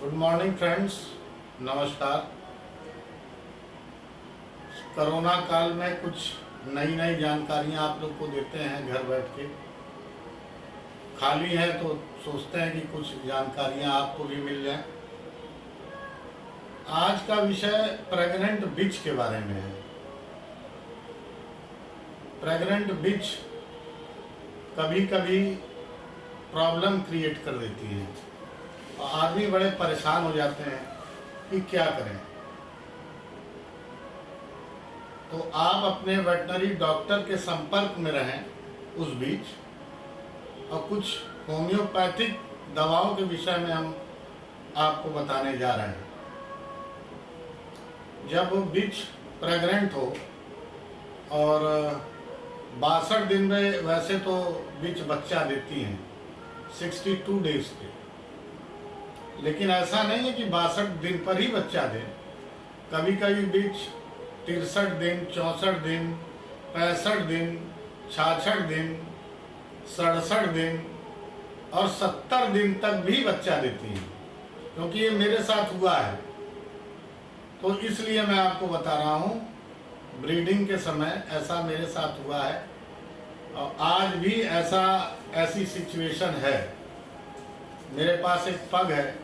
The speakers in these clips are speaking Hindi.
गुड मॉर्निंग फ्रेंड्स, नमस्कार। कोरोना काल में कुछ नई नई जानकारियां आप लोग को देते हैं। घर बैठ के खाली है तो सोचते हैं कि कुछ जानकारियां आपको भी मिल जाएं। आज का विषय प्रेग्नेंट बिच के बारे में है। प्रेग्नेंट बिच कभी कभी प्रॉब्लम क्रिएट कर देती है और आदमी बड़े परेशान हो जाते हैं कि क्या करें। तो आप अपने वेटनरी डॉक्टर के संपर्क में रहें उस बीच, और कुछ होम्योपैथिक दवाओं के विषय में हम आपको बताने जा रहे हैं। जब बिच प्रेग्नेंट हो और 62 दिन में, वैसे तो बिच बच्चा देती हैं 62 डेज के, लेकिन ऐसा नहीं है कि 62 दिन पर ही बच्चा दे। कभी कभी बिच 63 दिन, 64 दिन, 65 दिन, 66 दिन, 67 दिन और 70 दिन तक भी बच्चा देती है, क्योंकि ये मेरे साथ हुआ है। तो इसलिए मैं आपको बता रहा हूँ, ब्रीडिंग के समय ऐसा मेरे साथ हुआ है और आज भी ऐसी सिचुएशन है। मेरे पास एक पग है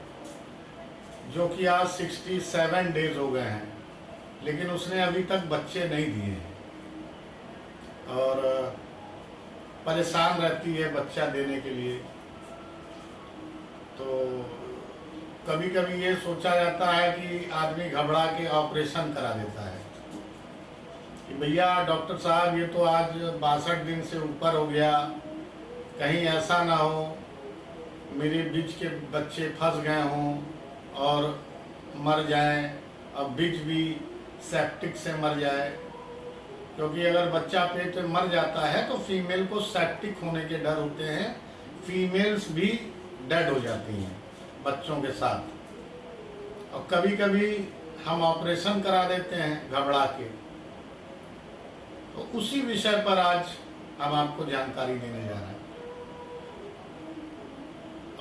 जो कि आज 67 डेज हो गए हैं, लेकिन उसने अभी तक बच्चे नहीं दिए हैं और परेशान रहती है बच्चा देने के लिए। तो कभी कभी ये सोचा जाता है कि आदमी घबरा के ऑपरेशन करा देता है कि भैया डॉक्टर साहब, ये तो आज 62 दिन से ऊपर हो गया, कहीं ऐसा ना हो मेरे बीच के बच्चे फंस गए हों और मर जाएं, अब बीच भी सेप्टिक से मर जाए। क्योंकि अगर बच्चा पेट में मर जाता है तो फीमेल को सेप्टिक होने के डर होते हैं, फीमेल्स भी डेड हो जाती हैं बच्चों के साथ। और कभी कभी हम ऑपरेशन करा देते हैं घबरा के। तो उसी विषय पर आज हम आपको जानकारी देने जा रहे हैं।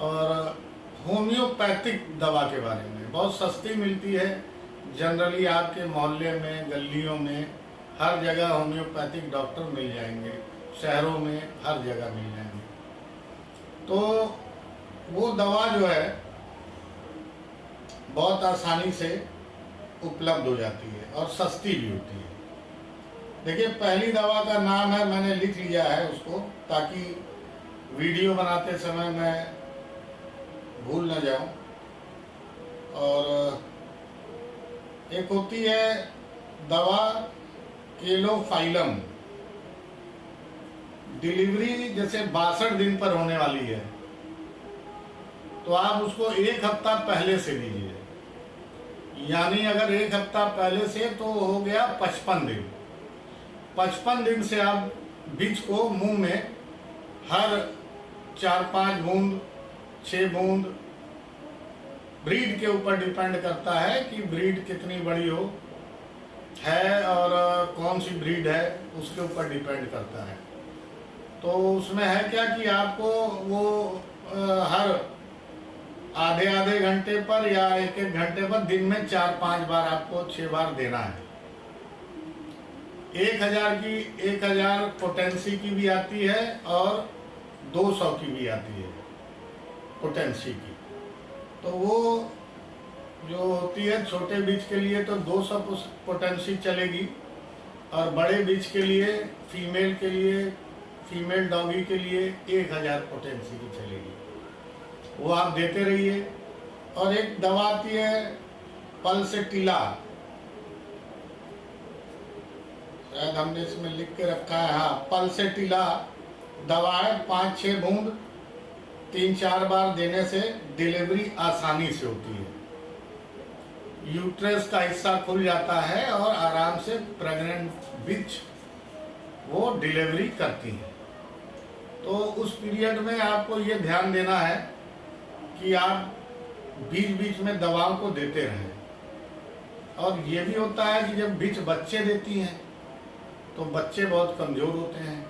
और होम्योपैथिक दवा के बारे में बहुत सस्ती मिलती है। जनरली आपके मोहल्ले में, गलियों में, हर जगह होम्योपैथिक डॉक्टर मिल जाएंगे, शहरों में हर जगह मिल जाएंगे। तो वो दवा जो है बहुत आसानी से उपलब्ध हो जाती है और सस्ती भी होती है। देखिए, पहली दवा का नाम है, मैंने लिख लिया है उसको ताकि वीडियो बनाते समय मैं भूल न जाऊं। और एक होती है दवा केलोफाइलम। डिलीवरी जैसे 62 दिन पर होने वाली है तो आप उसको 1 हफ्ता पहले से दीजिए। यानी अगर 1 हफ्ता पहले से तो हो गया 55 दिन। 55 दिन से आप बीज को मुंह में हर 4-5 बूंद, 6 बूंद, ब्रीड के ऊपर डिपेंड करता है कि ब्रीड कितनी बड़ी हो है और कौन सी ब्रीड है, उसके ऊपर डिपेंड करता है। तो उसमें है क्या कि आपको वो हर आधे घंटे पर या 1-1 घंटे पर दिन में 4-5 बार, आपको 6 बार देना है। 1000 पोटेंसी की भी आती है और 200 की भी आती है पोटेंसी की। तो वो जो होती है छोटे बीज के लिए तो 200 पोटेंसी चलेगी, और बड़े बीज के लिए, फीमेल डॉगी के लिए 1000 पोटेंसी की चलेगी। वो आप देते रहिए। और एक दवा आती है पल्सेटिला, शायद हमने इसमें लिख के रखा है, हाँ, पल्सेटिला दवा है। 5-6 बूंद 3-4 बार देने से डिलीवरी आसानी से होती है। यूट्रस का हिस्सा खुल जाता है और आराम से प्रेग्नेंट बिच वो डिलीवरी करती है। तो उस पीरियड में आपको ये ध्यान देना है कि आप बीच बीच में दवाओं को देते रहें। और ये भी होता है कि जब बिच बच्चे देती हैं तो बच्चे बहुत कमज़ोर होते हैं,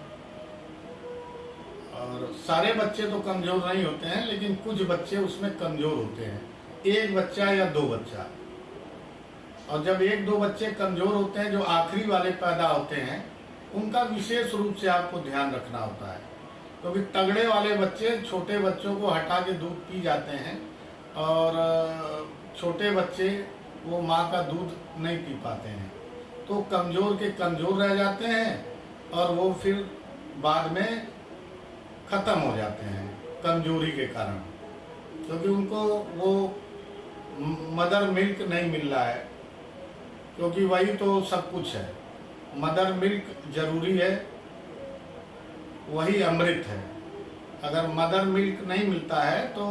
और सारे बच्चे तो कमज़ोर नहीं होते हैं, लेकिन कुछ बच्चे उसमें कमज़ोर होते हैं। एक बच्चा या दो बच्चा। और जब एक दो बच्चे कमजोर होते हैं, जो आखिरी वाले पैदा होते हैं, उनका विशेष रूप से आपको ध्यान रखना होता है, क्योंकि तगड़े वाले बच्चे छोटे बच्चों को हटा के दूध पी जाते हैं और छोटे बच्चे वो माँ का दूध नहीं पी पाते हैं, तो कमज़ोर के कमज़ोर रह जाते हैं और वो फिर बाद में ख़त्म हो जाते हैं कमजोरी के कारण, क्योंकि उनको वो मदर मिल्क नहीं मिल रहा है, क्योंकि वही तो सब कुछ है। मदर मिल्क जरूरी है, वही अमृत है। अगर मदर मिल्क नहीं मिलता है तो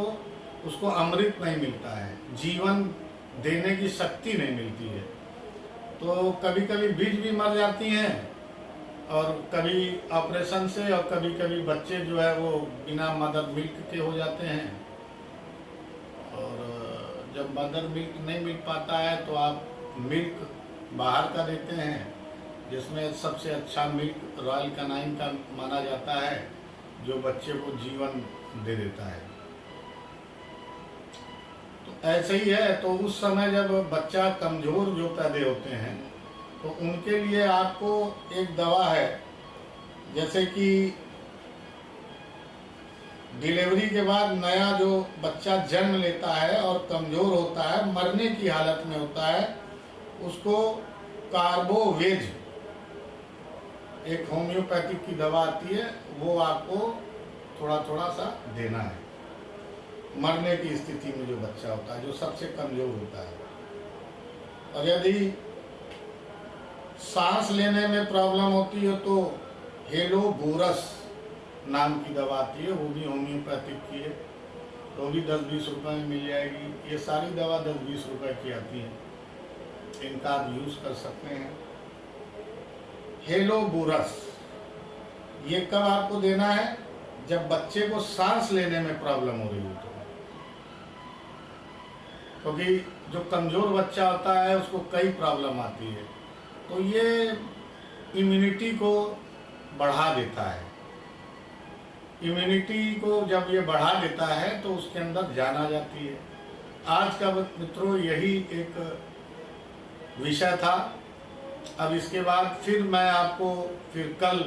उसको अमृत नहीं मिलता है, जीवन देने की शक्ति नहीं मिलती है। तो कभी कभी बीज भी मर जाती हैं और कभी ऑपरेशन से, और कभी कभी बच्चे जो है वो बिना मदर मिल्क के हो जाते हैं। और जब मदर मिल्क नहीं मिल पाता है तो आप मिल्क बाहर का देते हैं, जिसमें सबसे अच्छा मिल्क रॉयल कैनाइन का माना जाता है, जो बच्चे को जीवन दे देता है। तो ऐसे ही है। तो उस समय जब बच्चा कमजोर जो पैदा होते हैं, तो उनके लिए आपको एक दवा है, जैसे कि डिलीवरी के बाद नया जो बच्चा जन्म लेता है और कमजोर होता है, मरने की हालत में होता है, उसको कार्बोवेज, एक होम्योपैथिक की दवा आती है, वो आपको थोड़ा थोड़ा सा देना है मरने की स्थिति में जो बच्चा होता है, जो सबसे कमजोर होता है। और यदि सांस लेने में प्रॉब्लम होती है तो हेलोबोरस नाम की दवा आती है, वो भी होम्योपैथिक की है, तो भी 10-20 रुपए में मिल जाएगी। ये सारी दवा 10-20 रुपए की आती है, इनका आप यूज कर सकते हैं। हेलोबोरस ये कब आपको देना है? जब बच्चे को सांस लेने में प्रॉब्लम हो रही हो तो, क्योंकि जो कमजोर बच्चा होता है उसको कई प्रॉब्लम आती है, तो ये इम्यूनिटी को बढ़ा देता है। इम्यूनिटी को जब ये बढ़ा देता है तो उसके अंदर जान आ जाती है। आज का मित्रों यही एक विषय था। अब इसके बाद फिर मैं आपको कल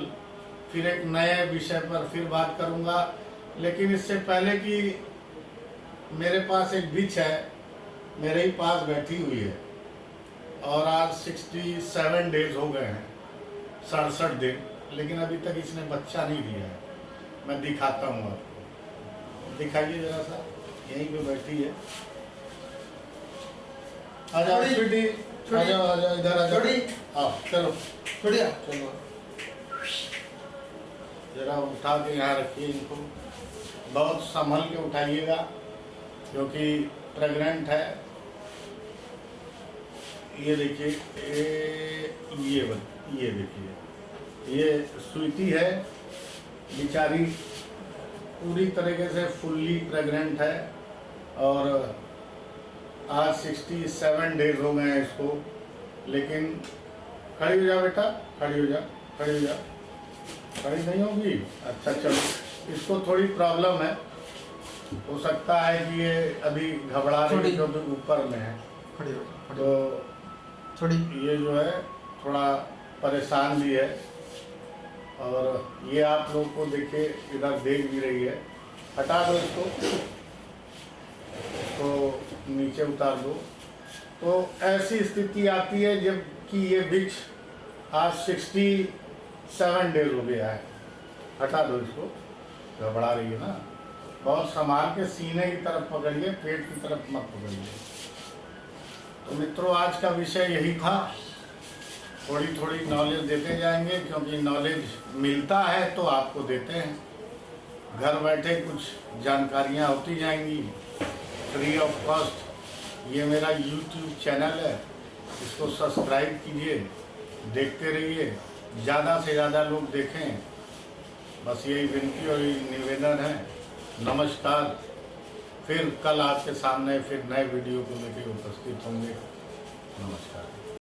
एक नए विषय पर फिर बात करूंगा, लेकिन इससे पहले कि मेरे पास एक बिच है, मेरे ही पास बैठी हुई है, और आज 67 डेज हो गए हैं, 67 दिन, लेकिन अभी तक इसने बच्चा नहीं दिया है। मैं दिखाता हूँ आपको, दिखाइए जरा सा, यहीं पे बैठी है। आ जाओ बेटी, आ जाओ इधर आ जाओ। हाँ चलो बढ़िया, चलो जरा उठा के यहाँ रखिए इनको, बहुत संभल के उठाइएगा क्योंकि प्रेग्नेंट है। ये देखिए, ये देखिए, ये स्वीटी है बेचारी, पूरी तरीके से फुल्ली प्रेग्नेंट है, और आज 67 डेज हो गए हैं इसको। लेकिन खड़ी हो जा बेटा, खड़ी हो जा, खड़ी हो जा, खड़ी नहीं होगी? अच्छा चलो, इसको थोड़ी प्रॉब्लम है, हो सकता है कि ये अभी घबरा रही है क्योंकि ऊपर में है, तो थोड़ी ये जो है थोड़ा परेशान भी है। और ये आप लोग को देखिए इधर देख भी रही है, हटा दो इसको, तो नीचे उतार दो। तो ऐसी स्थिति आती है जब कि ये बिच आज 67 डेज हो गया है। हटा दो इसको, घबरा रही है ना, बहुत संभाल के सीने की तरफ पकड़िए, पेट की तरफ मत पकड़िए। तो मित्रों आज का विषय यही था, थोड़ी थोड़ी नॉलेज देते जाएंगे, क्योंकि नॉलेज मिलता है तो आपको देते हैं। घर बैठे कुछ जानकारियाँ होती जाएंगी फ्री ऑफ कॉस्ट। ये मेरा YouTube चैनल है, इसको सब्सक्राइब कीजिए, देखते रहिए, ज़्यादा से ज़्यादा लोग देखें, बस यही विनती और निवेदन है। नमस्कार, फिर कल आपके सामने फिर नए वीडियो को लेकर उपस्थित होंगे। नमस्कार।